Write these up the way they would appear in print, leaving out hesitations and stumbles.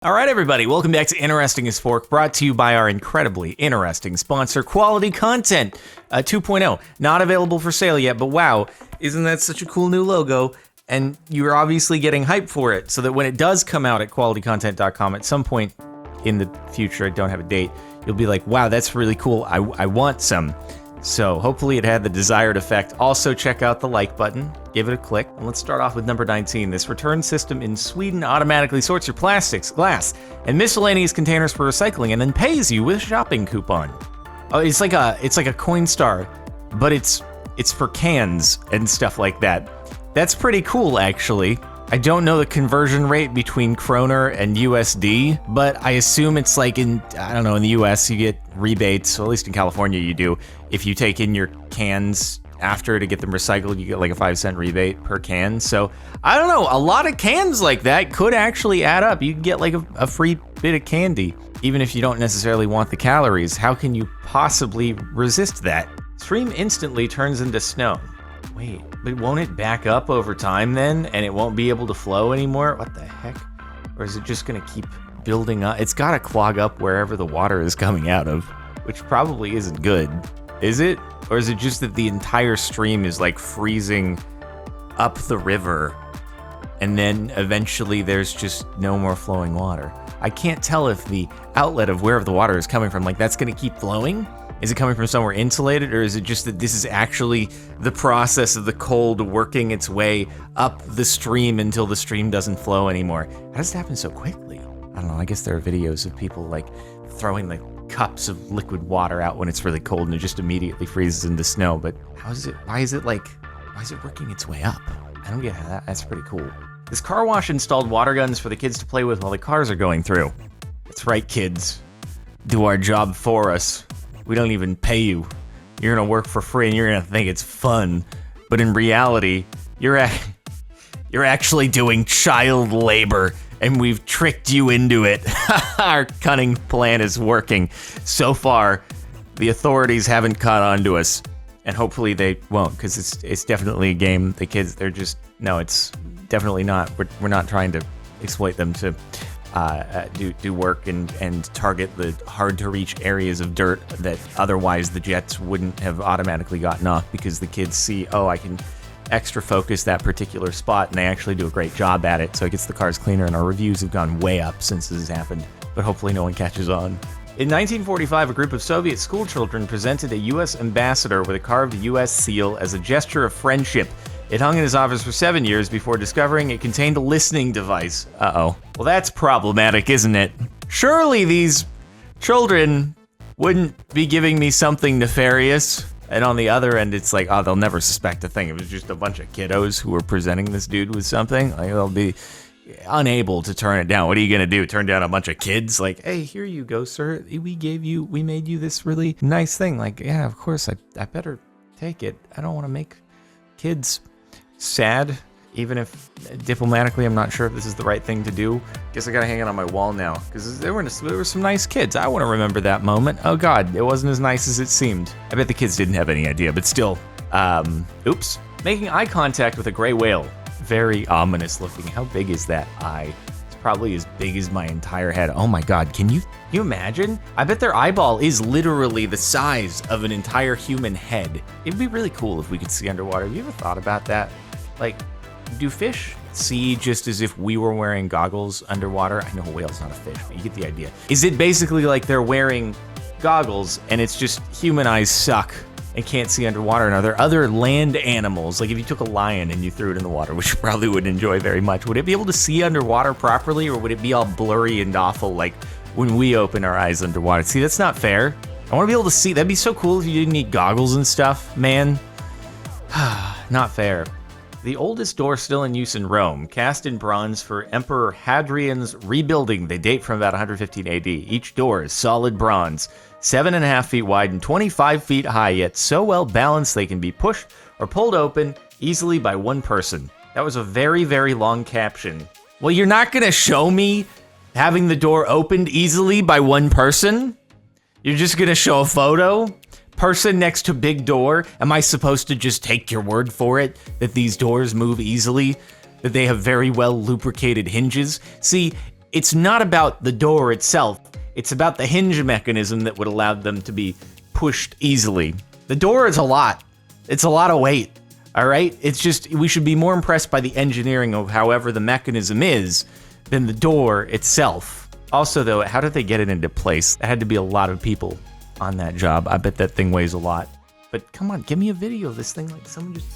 All right, everybody, welcome back to Interesting as Fork, brought to you by our incredibly interesting sponsor, Quality Content 2.0. Not available for sale yet, but wow, isn't that such a cool new logo? And you're obviously getting hyped for it, so that when it does come out at qualitycontent.com at some point in the future, I don't have a date, you'll be like, wow, that's really cool, I want some. So hopefully it had the desired effect. Also check out the like button, give it a click, and let's start off with number 19. This return system in Sweden automatically sorts your plastics, glass, and miscellaneous containers for recycling, and then pays you with a shopping coupon. Oh, it's like a Coinstar, but it's for cans and stuff like that. That's pretty cool, actually. I don't know the conversion rate between kroner and USD, but I assume it's like in the US you get rebates, or at least in California you do. If you take in your cans after to get them recycled, you get like a 5-cent rebate per can. So I don't know, a lot of cans like that could actually add up. You can get like a free bit of candy, even if you don't necessarily want the calories. How can you possibly resist that? Stream instantly turns into snow. Wait, but won't it back up over time then, and it won't be able to flow anymore? What the heck? Or is it just gonna keep building up? It's gotta clog up wherever the water is coming out of, which probably isn't good. Is it? Or is it just that the entire stream is like freezing up the river, and then eventually there's just no more flowing water? I can't tell if the outlet of wherever the water is coming from, like that's gonna keep flowing? Is it coming from somewhere insulated, or is it just that this is actually the process of the cold working its way up the stream until the stream doesn't flow anymore? How does it happen so quickly? I don't know, I guess there are videos of people like throwing the cups of liquid water out when it's really cold and it just immediately freezes into snow, but why is it working its way up? I don't get how that's pretty cool. This car wash installed water guns for the kids to play with while the cars are going through. That's right, kids. Do our job for us. We don't even pay you. You're gonna work for free and you're gonna think it's fun. But in reality, you're actually doing child labor, and we've tricked you into it. Our cunning plan is working. So far, the authorities haven't caught on to us, and hopefully they won't, because it's definitely a game. The kids, it's definitely not. We're not trying to exploit them to do work and target the hard-to-reach areas of dirt that otherwise the jets wouldn't have automatically gotten off, because the kids see, oh, I can extra focus that particular spot, and they actually do a great job at it, so it gets the cars cleaner, and our reviews have gone way up since this has happened, but hopefully no one catches on. In 1945, a group of Soviet schoolchildren presented a U.S. ambassador with a carved U.S. seal as a gesture of friendship. It hung in his office for 7 years before discovering it contained a listening device. Uh-oh. Well, that's problematic, isn't it? Surely these children wouldn't be giving me something nefarious. And on the other end, it's like, oh, they'll never suspect a thing. It was just a bunch of kiddos who were presenting this dude with something. Like, they'll be unable to turn it down. What are you gonna do? Turn down a bunch of kids? Like, hey, here you go, sir. We made you this really nice thing. Like, yeah, of course, I better take it. I don't want to make kids sad, even if diplomatically I'm not sure if this is the right thing to do. Guess I gotta hang it on my wall now, because there were some nice kids. I want to remember that moment. Oh god, it wasn't as nice as it seemed. I bet the kids didn't have any idea, but still. Oops. Making eye contact with a gray whale. Very ominous looking. How big is that eye? It's probably as big as my entire head. Oh my god, can you imagine? I bet their eyeball is literally the size of an entire human head. It'd be really cool if we could see underwater. Have you ever thought about that? Like, do fish see just as if we were wearing goggles underwater? I know a whale's not a fish, but you get the idea. Is it basically like they're wearing goggles and it's just human eyes suck and can't see underwater? And are there other land animals, like if you took a lion and you threw it in the water, which you probably wouldn't enjoy very much, would it be able to see underwater properly, or would it be all blurry and awful like when we open our eyes underwater? See, that's not fair. I want to be able to see. That'd be so cool if you didn't need goggles and stuff, man. Not fair. The oldest door still in use in Rome, cast in bronze for Emperor Hadrian's rebuilding. They date from about 115 AD. Each door is solid bronze, 7.5 feet wide and 25 feet high, yet so well balanced they can be pushed or pulled open easily by one person. That was a very, very long caption. Well, you're not gonna show me having the door opened easily by one person? You're just gonna show a photo? Person next to big door, am I supposed to just take your word for it that these doors move easily, that they have very well lubricated hinges? See, it's not about the door itself. It's about the hinge mechanism that would allow them to be pushed easily. The door is a lot. It's a lot of weight, all right? It's just, we should be more impressed by the engineering of however the mechanism is than the door itself. Also, though, how did they get it into place? There had to be a lot of people on that job. I bet that thing weighs a lot. But come on, give me a video of this thing, like someone just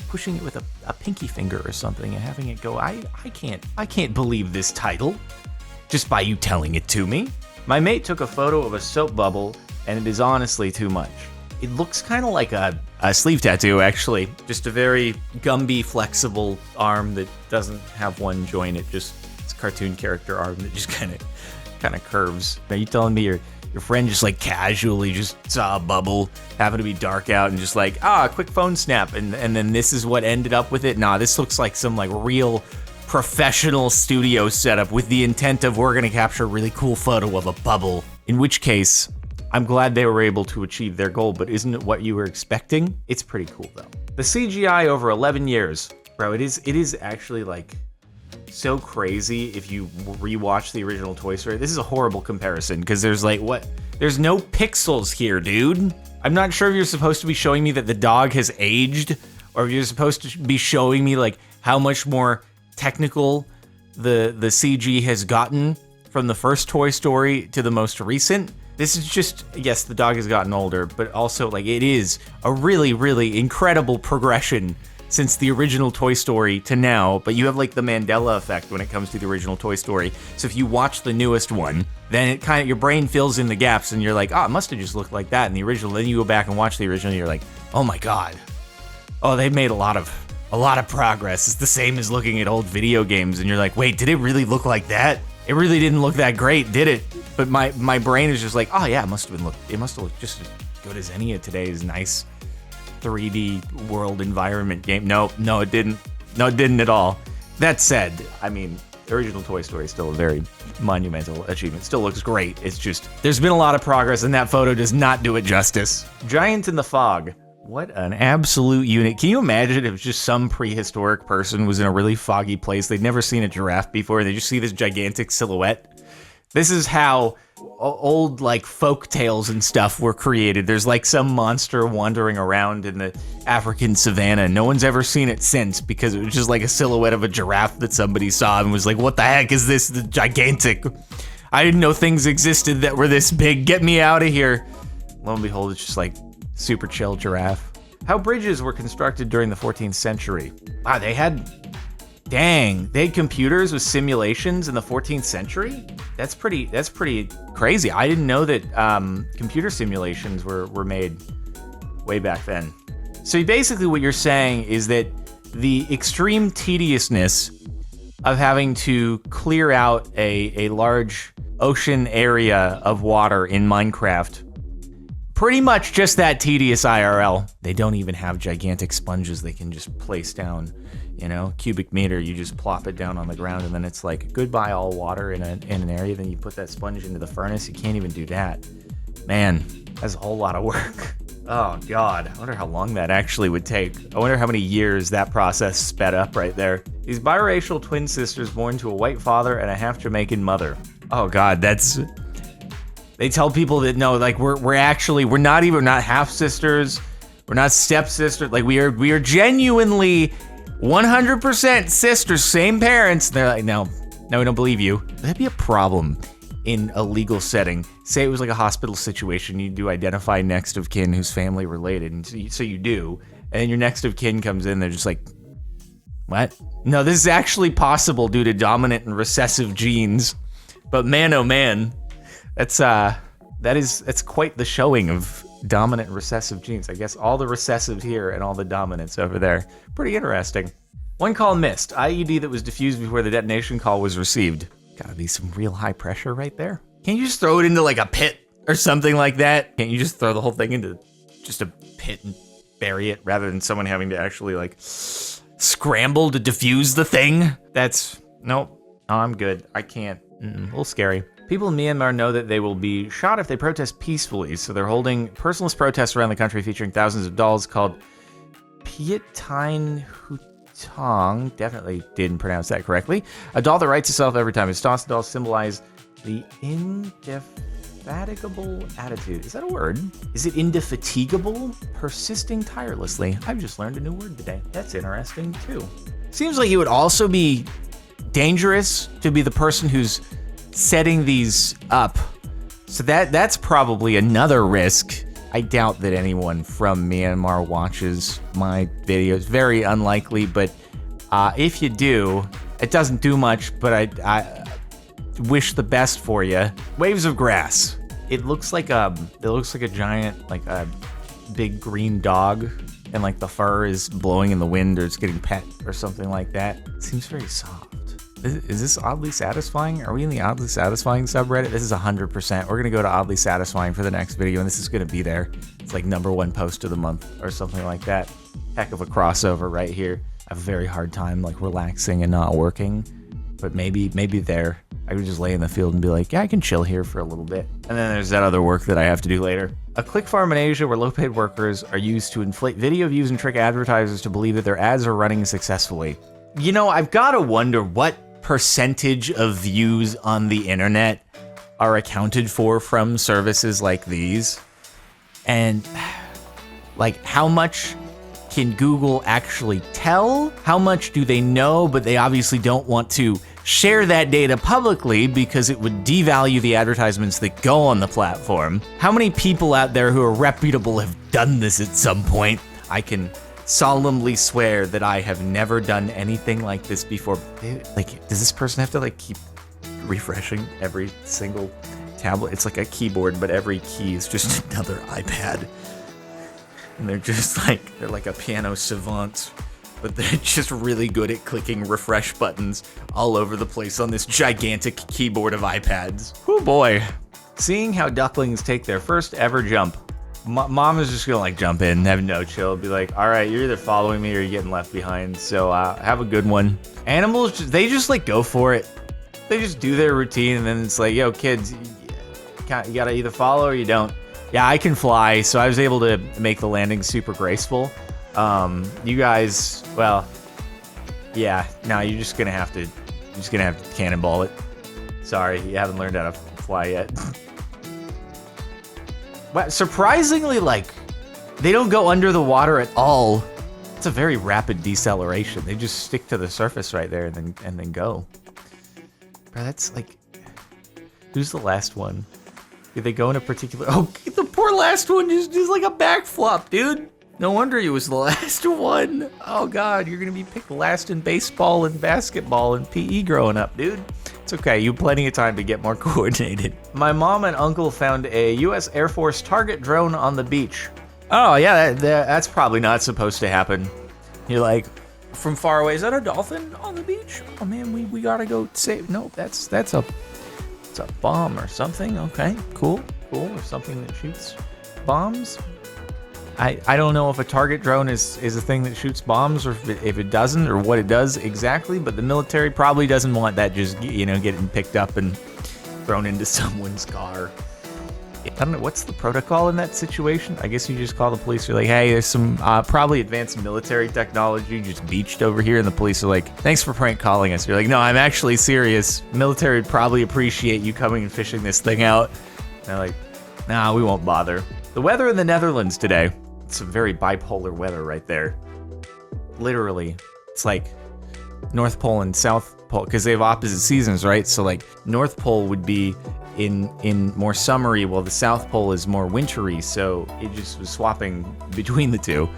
pushing it with a pinky finger or something and having it go. I can't believe this title just by you telling it to me. My mate took a photo of a soap bubble, and it is honestly too much. It looks kind of like a sleeve tattoo, actually. Just a very Gumby, flexible arm that doesn't have one joint. It's a cartoon character arm that just kind of curves. Are you telling me your friend just like casually just saw a bubble, happened to be dark out, and just like, a quick phone snap, and then this is what ended up with it? Nah, this looks like some like real professional studio setup with the intent of we're gonna capture a really cool photo of a bubble. In which case, I'm glad they were able to achieve their goal, but isn't it what you were expecting? It's pretty cool though. The CGI over 11 years, bro, it is actually like so crazy if you rewatch the original Toy Story. This is a horrible comparison because there's like, there's no pixels here, dude. I'm not sure if you're supposed to be showing me that the dog has aged, or if you're supposed to be showing me like how much more technical the CG has gotten from the first Toy Story to the most recent. This is just, yes, the dog has gotten older, but also like it is a really, really incredible progression since the original Toy Story to now, but you have like the Mandela effect when it comes to the original Toy Story. So if you watch the newest one, then it kind of, your brain fills in the gaps and you're like, oh, it must have just looked like that in the original. Then you go back and watch the original and you're like, oh my God. Oh, they've made a lot of progress. It's the same as looking at old video games and you're like, wait, did it really look like that? It really didn't look that great, did it? But my brain is just like, oh yeah, it must have looked just as good as any of today's nice 3D world environment game. No, it didn't. No, it didn't at all. That said, I mean, the original Toy Story is still a very monumental achievement. Still looks great. It's just, there's been a lot of progress and that photo does not do it justice. Giant in the Fog. What an absolute unit. Can you imagine if just some prehistoric person was in a really foggy place, they'd never seen a giraffe before, and they just see this gigantic silhouette? This is how old like folk tales and stuff were created. There's like some monster wandering around in the African savannah. No one's ever seen it since because it was just like a silhouette of a giraffe that somebody saw and was like, what the heck is this? The gigantic. I didn't know things existed that were this big. Get me out of here. Lo and behold, it's just like super chill giraffe. How bridges were constructed during the 14th century. Wow, they had computers with simulations in the 14th century? That's pretty crazy. I didn't know that computer simulations were made way back then. So basically what you're saying is that the extreme tediousness of having to clear out a large ocean area of water in Minecraft, pretty much just that tedious IRL. They don't even have gigantic sponges they can just place down, cubic meter. You just plop it down on the ground and then it's like goodbye all water in an area. Then you put that sponge into the furnace. You can't even do that. Man, that's a whole lot of work. Oh God, I wonder how long that actually would take. I wonder how many years that process sped up right there. These biracial twin sisters born to a white father and a half Jamaican mother. Oh God, they tell people that no, like we're not half sisters, we're not stepsisters, like we are genuinely 100% sisters, same parents. They're like, no, we don't believe you. That'd be a problem in a legal setting. Say it was like a hospital situation, you do identify next of kin who's family related, and so you do, and then your next of kin comes in, they're just like, what? No, this is actually possible due to dominant and recessive genes. But man, oh man. That's quite the showing of dominant and recessive genes. I guess all the recessives here and all the dominants over there. Pretty interesting. One call missed. IED that was defused before the detonation call was received. Gotta be some real high pressure right there. Can't you just throw it into like a pit or something like that? Can't you just throw the whole thing into just a pit and bury it rather than someone having to actually like scramble to defuse the thing? Nope. No, I'm good. I can't. A little scary. People in Myanmar know that they will be shot if they protest peacefully, so they're holding personalist protests around the country featuring thousands of dolls called Pietine Tong. Definitely didn't pronounce that correctly. A doll that writes itself every time it's tossed. Dolls symbolize the indefatigable attitude. Is that a word? Is it indefatigable? Persisting tirelessly. I've just learned a new word today. That's interesting too. Seems like it would also be dangerous to be the person who's setting these up. So that's probably another risk. I doubt that anyone from Myanmar watches my videos. Very unlikely, but if you do, it doesn't do much, but I wish the best for you. Waves of grass. It looks like a giant, like a big green dog, and like the fur is blowing in the wind or it's getting pet or something like that. It seems very soft. Is this oddly satisfying? Are we in the oddly satisfying subreddit? This is 100%. We're gonna go to oddly satisfying for the next video, and this is gonna be there. It's like #1 post of the month or something like that. Heck of a crossover right here. I have a very hard time like relaxing and not working, but maybe there. I could just lay in the field and be like, yeah, I can chill here for a little bit. And then there's that other work that I have to do later. A click farm in Asia where low-paid workers are used to inflate video views and trick advertisers to believe that their ads are running successfully. You know, I've got to wonder what percentage of views on the internet are accounted for from services like these, and like how much can Google actually tell? How much do they know, but they obviously don't want to share that data publicly because it would devalue the advertisements that go on the platform? How many people out there who are reputable have done this at some point? I can solemnly swear that I have never done anything like this before. Like, does this person have to like keep refreshing every single tablet? It's like a keyboard, but every key is just another iPad. And they're just like, they're like a piano savant, but they're just really good at clicking refresh buttons all over the place on this gigantic keyboard of iPads. Oh boy. Seeing how ducklings take their first ever jump. Mom is just gonna like jump in, have no chill, be like, all right, you're either following me or you're getting left behind, so have a good one. Animals, they just like go for it. They just do their routine, and then it's like, yo, kids, you gotta either follow or you don't. Yeah, I can fly, so I was able to make the landing super graceful. You guys, well, yeah, no, you're just gonna have to cannonball it. Sorry, you haven't learned how to fly yet. But surprisingly, like, they don't go under the water at all. It's a very rapid deceleration. They just stick to the surface right there and then go. Bro, that's like, who's the last one? Did they go in a particular? Oh, the poor last one just like a backflip, dude. No wonder he was the last one. Oh God, you're gonna be picked last in baseball and basketball and PE growing up, dude. It's okay, you have plenty of time to get more coordinated. My mom and uncle found a U.S. Air Force target drone on the beach. Oh yeah, that's probably not supposed to happen. You're like, from far away, is that a dolphin on the beach? Oh man, we gotta go save. No, it's a bomb or something. Okay, cool, or something that shoots bombs. I don't know if a target drone is a thing that shoots bombs, or if it doesn't, or what it does exactly, but the military probably doesn't want that just, you know, getting picked up and thrown into someone's car. I don't know, what's the protocol in that situation? I guess you just call the police, you're like, hey, there's some probably advanced military technology just beached over here, and the police are like, thanks for prank calling us. You're like, no, I'm actually serious. Military would probably appreciate you coming and fishing this thing out. And they're like, nah, we won't bother. The weather in the Netherlands today. Some very bipolar weather right there. Literally, it's like North Pole and South Pole, because they have opposite seasons, right? So like North Pole would be in more summery, while the South Pole is more wintry. So it just was swapping between the two.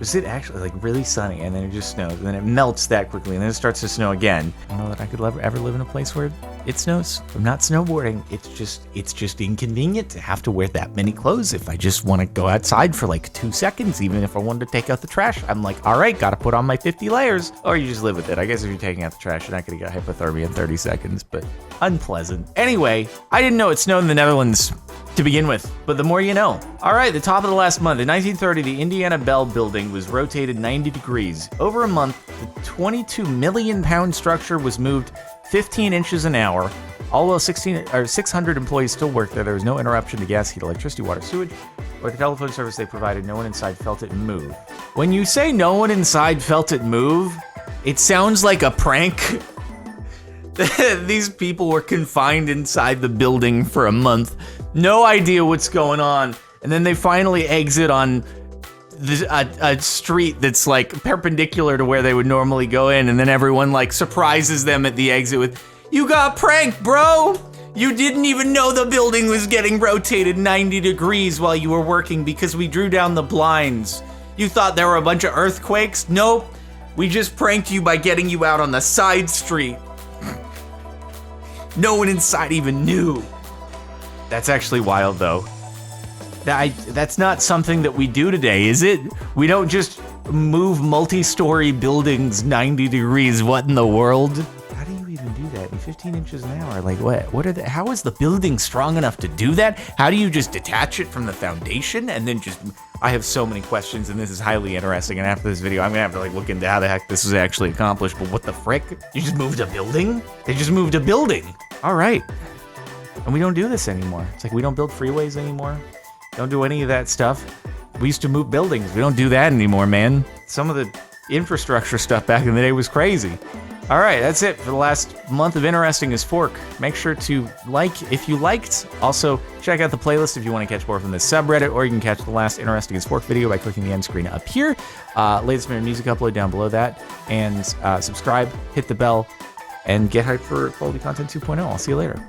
Was it actually like really sunny, and then it just snows, and then it melts that quickly, and then it starts to snow again? I don't know that I could ever live in a place where it snows. I'm not snowboarding. It's just inconvenient to have to wear that many clothes if I just want to go outside for like 2 seconds, even if I wanted to take out the trash. I'm like, all right, gotta put on my 50 layers. Or you just live with it. I guess if you're taking out the trash, you're not gonna get hypothermia in 30 seconds, but unpleasant. Anyway, I didn't know it snowed in the Netherlands to begin with, but the more you know. All right, the top of the last month. In 1930, the Indiana Bell building was rotated 90 degrees. Over a month, the 22 million pound structure was moved 15 inches an hour. Although 600 employees still worked there, there was no interruption to gas, heat, electricity, water, sewage, or the telephone service they provided. No one inside felt it move. When you say no one inside felt it move, It sounds like a prank. These people were confined inside the building for a month. No idea what's going on. And then they finally exit on a street that's like perpendicular to where they would normally go in. And then everyone like surprises them at the exit with, "You got pranked, bro! You didn't even know the building was getting rotated 90 degrees while you were working because we drew down the blinds. You thought there were a bunch of earthquakes? Nope. We just pranked you by getting you out on the side street. No one inside even knew." That's actually wild, though. That's not something that we do today, is it? We don't just move multi-story buildings 90 degrees. What in the world? How do you even do that in 15 inches an hour? Like what? How is the building strong enough to do that? How do you just detach it from the foundation and then just... I have so many questions, and this is highly interesting, and after this video, I'm gonna have to like look into how the heck this was actually accomplished, but what the frick? You just moved a building? They just moved a building. All right. And we don't do this anymore. It's like we don't build freeways anymore. Don't do any of that stuff. We used to move buildings. We don't do that anymore, man. Some of the infrastructure stuff back in the day was crazy. All right, that's it for the last month of Interesting as Fork. Make sure to like if you liked. Also, check out the playlist if you want to catch more from this subreddit, or you can catch the last Interesting as Fork video by clicking the end screen up here. Latest minute music upload down below that. And subscribe, hit the bell, and get hyped for quality content 2.0. I'll see you later.